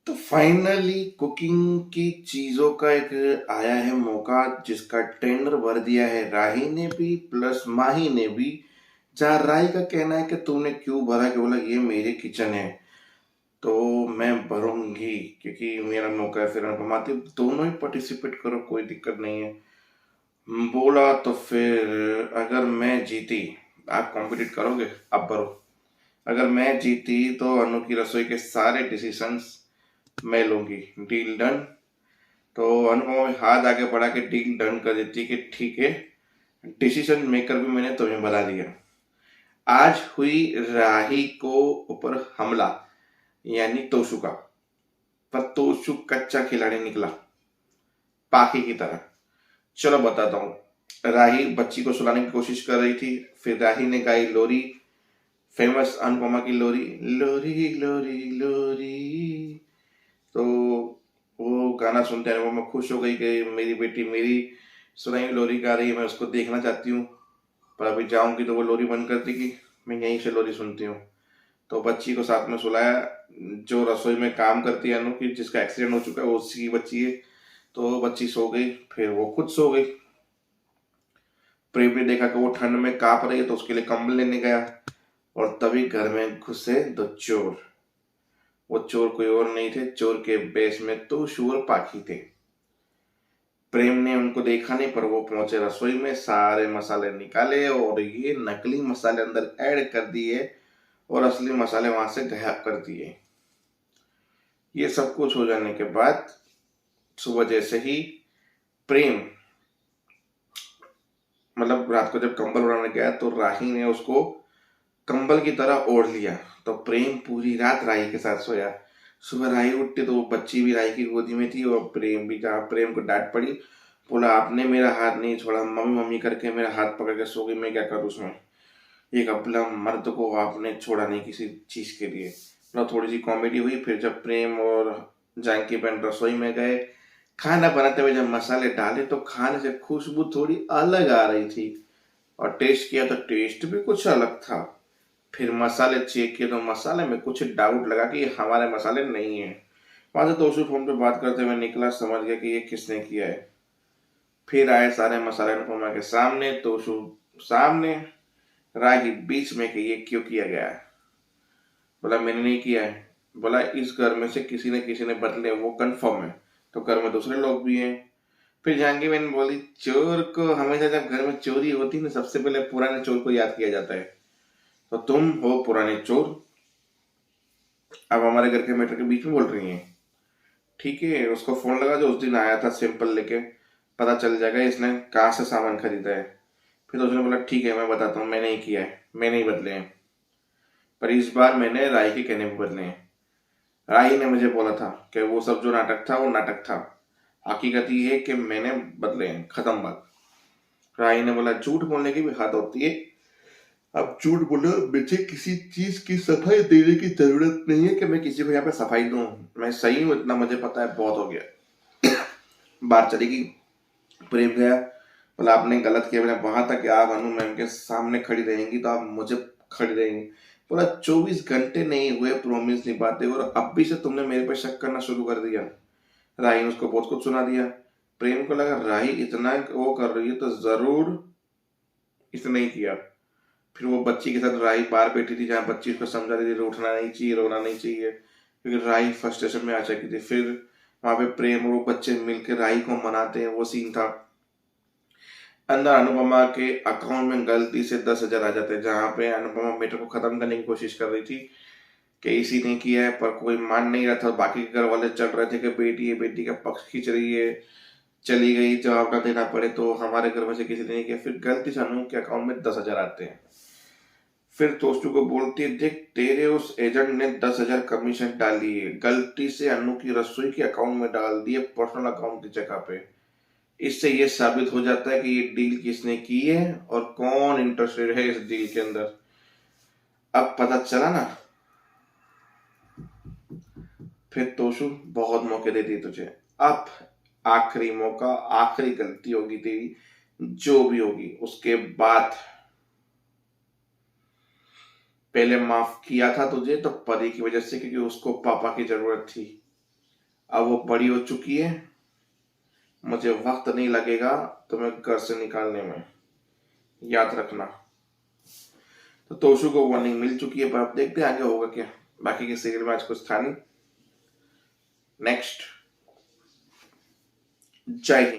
तो finally cooking की चीजों का एक आया है मौका, जिसका टेंडर भर दिया है राही ने भी प्लस माही ने भी। जहाँ राही का कहना है कि तूने क्यों भरा, कि बोला ये मेरे किचन है तो मैं भरूंगी क्योंकि मेरा मौका है। फिर अनुपमा थी, दोनों ही पार्टिसिपेट करो, कोई दिक्कत नहीं है। बोला तो फिर अगर मैं जीती, आप कॉम्पिटिट करोगे, आप भरो। अगर मैं जीती तो अनु की रसोई के सारे डिसीजंस मैं लूंगी। Deal done. तो अनुपमा में हाथ आगे बढ़ा के डील डन कर देती कि ठीक है, डिसीजन मेकर भी मैंने तुम्हें बता दिया। आज हुई राही को ऊपर हमला, यानी तोशु का। पर तोशु कच्चा खिलाड़ी निकला, पाखी की तरह। चलो बताता हूँ। राही बच्ची को सुलाने की कोशिश कर रही थी, फिर राही ने गाई लोरी, फेमस अनुपमा की लोरी, लोरी लोरी लोरी। तो वो गाना सुनते हैं अनुपमा खुश हो गई कि मेरी बेटी मेरी सुनाई लोरी गा रही है, मैं उसको देखना चाहती हूँ। पर अभी जाऊंगी तो वो लोरी बंद कर देगी, मैं यहीं से लोरी सुनती हूँ। तो बच्ची को साथ में सुलाया। जो रसोई में काम करती है अनु की, जिसका एक्सीडेंट हो चुका है, वो उसकी बच्ची है। तो बच्ची सो गई, फिर वो खुद सो गई। प्रेम ने देखा कि वो ठंड में कांप रही है तो उसके लिए कंबल लेने गया, और तभी घर में घुसे दो चोर। वो चोर कोई और नहीं थे, चोर के बेस में तो शुअर पाखी थे। प्रेम ने उनको देखा नहीं, पर वो पहुंचे रसोई में, सारे मसाले निकाले और ये नकली मसाले अंदर ऐड कर दिए और असली मसाले वहां से गायब कर दिए। ये सब कुछ हो जाने के बाद सुबह जैसे ही प्रेम, मतलब रात को जब कंबल उड़ाने गया तो राही ने उसको कंबल की तरह ओढ़ लिया। तो प्रेम पूरी रात राही के साथ सोया। सुबह राही उठती तो वो बच्ची भी राही की गोदी में थी और प्रेम भी। जहाँ प्रेम को डांट पड़ी, बोला आपने मेरा हाथ नहीं छोड़ा, मम्मी मम्मी करके मेरा हाथ पकड़ के सो गई, मैं क्या करूँ उसमें। एक अबला मर्द को आपने छोड़ा नहीं किसी चीज के लिए। मतलब थोड़ी सी कॉमेडी हुई। फिर जब प्रेम और जानकी बहन रसोई में गए, खाना बनाते हुए जब मसाले डाले तो खाने से खुशबू थोड़ी अलग आ रही थी, और टेस्ट किया तो टेस्ट भी कुछ अलग था। फिर मसाले चेक किए तो मसाले में कुछ डाउट लगा कि ये हमारे मसाले नहीं है। वहां से तोशु फोन पे बात करते हुए निकला, समझ गया कि ये किसने किया है। फिर आए सारे मसाले अनुपमा के सामने, तोशु सामने, राही बीच में कि ये क्यों किया गया है। बोला मैंने नहीं किया है। बोला इस घर में से किसी ने बदले, वो कंफर्म है, तो घर में दूसरे लोग भी हैं। फिर जहांगीर बहन बोली चोर को हमेशा जब घर में चोरी होती है ना, सबसे पहले पुराने चोर को याद किया जाता है। तो तुम हो पुराने चोर, अब हमारे घर के मैटर के बीच में बोल रही हैं। ठीक है, उसको फोन लगा जो उस दिन आया था सैंपल लेके, पता चल जाएगा इसने कहाँ से सामान खरीदा है। फिर उसने बोला ठीक है मैं बताता हूँ, मैंने ही किया है, मैंने ही बदले हैं। पर इस बार मैंने राय के कहने पे बदले हैं। राही ने मुझे बोला था कि वो सब जो नाटक था वो नाटक था, हकीकत ये है कि मैंने बदले हैं, खत्म बात। राही ने बोला झूठ बोलने की भी हद होती है, अब झूठ बोलो, मुझे किसी चीज की सफाई देने की जरूरत नहीं है कि मैं किसी को यहाँ पे सफाई दूं। मैं सही हूँ, इतना मुझे पता है, बहुत हो गया। बात चली गई। प्रेम गया, बोला आपने गलत किया। मैंने वहां तक कि आप अनु मैम के सामने खड़ी रहेंगी तो आप मुझे खड़ी रहेंगी। बोला 24 घंटे नहीं हुए प्रोमिस निभाते और अब भी से तुमने मेरे पे शक करना शुरू कर दिया। राही ने उसको बहुत कुछ सुना दिया। प्रेम को लगा राही इतना वो कर रही है तो जरूर इसने ही किया। फिर वो बच्ची के साथ राही बाहर बैठी थी, जहाँ बच्ची उसको समझा रही थी उठना नहीं चाहिए, रोना नहीं चाहिए, क्योंकि राही फ्रस्ट्रेशन में आ चुकी थी। फिर वहां पे प्रेम और वो बच्चे मिलकर राही को मनाते हैं, वो सीन था। अंदर अनुपमा के अकाउंट में गलती से 10,000 आ जाते हैं, जहाँ पे अनुपमा मैटर को खत्म करने की कोशिश कर रही थी कि इसी ने किया है, पर कोई मान नहीं रहा था। बाकी के घर वाले चल रहे थे कि बेटी है, बेटी का पक्ष खींच रही है, चली गई जवाब ना देना पड़े, तो हमारे घर में से किसी ने नहीं किया। फिर गलती से अनु के अकाउंट में 10,000 आते हैं। फिर दोस्तों को बोलती है देख तेरे उस एजेंट ने 10,000 कमीशन डाली है, गलती से अनु की रसोई के अकाउंट में डाल दिए, पर्सनल अकाउंट की जगह पे। इससे ये साबित हो जाता है कि ये डील किसने की है और कौन इंटरेस्टेड है इस डील के अंदर। अब पता चला ना। फिर तोशु बहुत मौके देती है तुझे, अब आखिरी मौका, आखिरी गलती होगी तेरी, जो भी होगी उसके बाद। पहले माफ किया था तुझे तो परी की वजह से, क्योंकि उसको पापा की जरूरत थी। अब वो बड़ी हो चुकी है, मुझे वक्त नहीं लगेगा तुम्हें घर से निकालने में, याद रखना। तो तोशु को वार्निंग मिल चुकी है, पर अब देखते हैं आगे होगा क्या। बाकी के सीरियल में आज कुछ था नहीं। नेक्स्ट, जय हिंद।